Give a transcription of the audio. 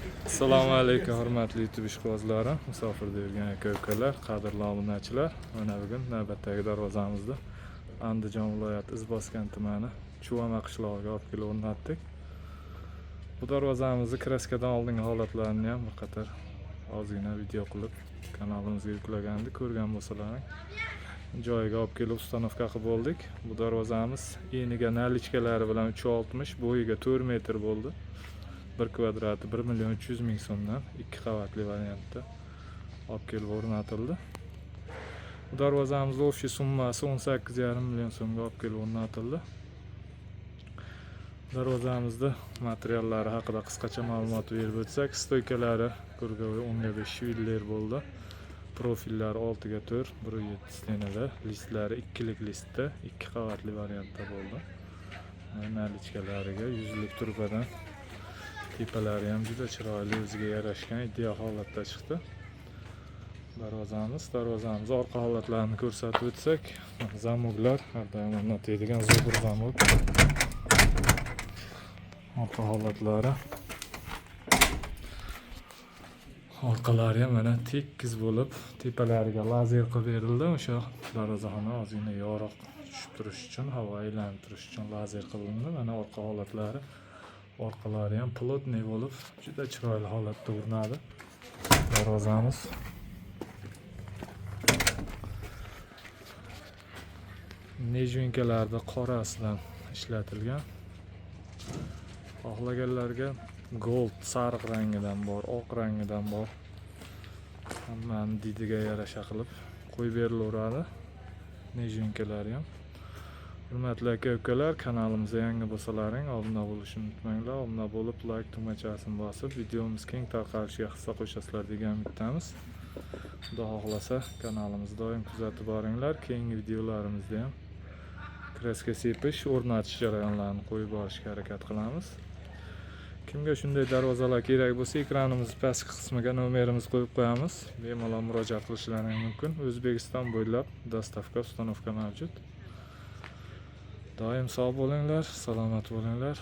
Assalomu alaykum hurmatli YouTube ishqibozlari, musofirda yurgan aka-ukalar, qadrli obunachilar. Mana bugun navbatdagi darvozamizda Andijon viloyati Izboskan tumani Chuvama qishlog'iga olib kelib o'rnatdik. Bu darvozamizni kraskadan oldingi holatlarini ham bir qator ozgina video qilib kanalimizga yuklagandik. Ko'rgan bo'lsalaring, joyiga olib kelib ustanovka qilib bo'ldik. Bu darvozamiz eniga nalichkalari bilan 360, bo'yiga 4 metr bo'ldi. 1 kvadrati 1.300.000 so'mdan 2 qavatli variantda olib kelib o'rnatildi. Bu darvozamiz o'sha summasi 18,5 million so'mga olib kelib o'rnatildi. Darvozamizda materiallari haqida qisqacha ma'lumot berib o'tsak, stoykalari kurgovi 10/5 shviller bo'ldi. Profillari 6/4, 1.7 stenada, listlari 2lik listda, 2 qavatli variantda bo'ldi. Nalichkalariga yuzlik turbadan tepalari ham juda chiroyli, o'ziga yarashgan ideal holatda chiqdi. Darvozamiz orqa holatlarini ko'rsatib o'tsak, zamoklar har doim o'rnatiladigan zubur zamok. Orqa holatlari. Orqalari ham mana tekis bo'lib, tepalariga lazer qilib berildi. O'sha darvozani ozgina yorug' tushib turish uchun, havo aylanib turish uchun lazer qilindi. Mana orqa holatlari. Orqalari ham plotniy bo'lib, juda chiroyli holatda o'rnadi. Darvozamiz nejvinkalarda qorasidan ishlatilgan. Xohlaganlarga gold, sariq rangidan bor, oq rangidan bor. Hammani didiga yarasha qilib qo'yib berilaveradi. Nejvinkalari ham. Hurmatli aka-ukalar, kanalimizga yangi bo'lsalaring, obuna bo'lishni unutmanglar. Obuna bo'lib, like tugmachasini bosib, videomiz keng tarqalishiga hissa qo'shasizlar degan umiddamiz. Xudo xohlasa, kanalimizni doim kuzatib boringlar. Keyingi videolarimizda ham kraska sepish, o'rnatish jarayonlarini qo'yib borishga harakat qilamiz. Kimga shunday darvozalar kerak bo'lsa, ekranimiz pastki qismiga nomerimiz qo'yib qo'yamiz. Bemalol murojaat qilishlaringiz mumkin. O'zbekiston bo'ylab dostavka, ustanovka mavjud. Doim sog' bo'linglar, salomat bo'linglar.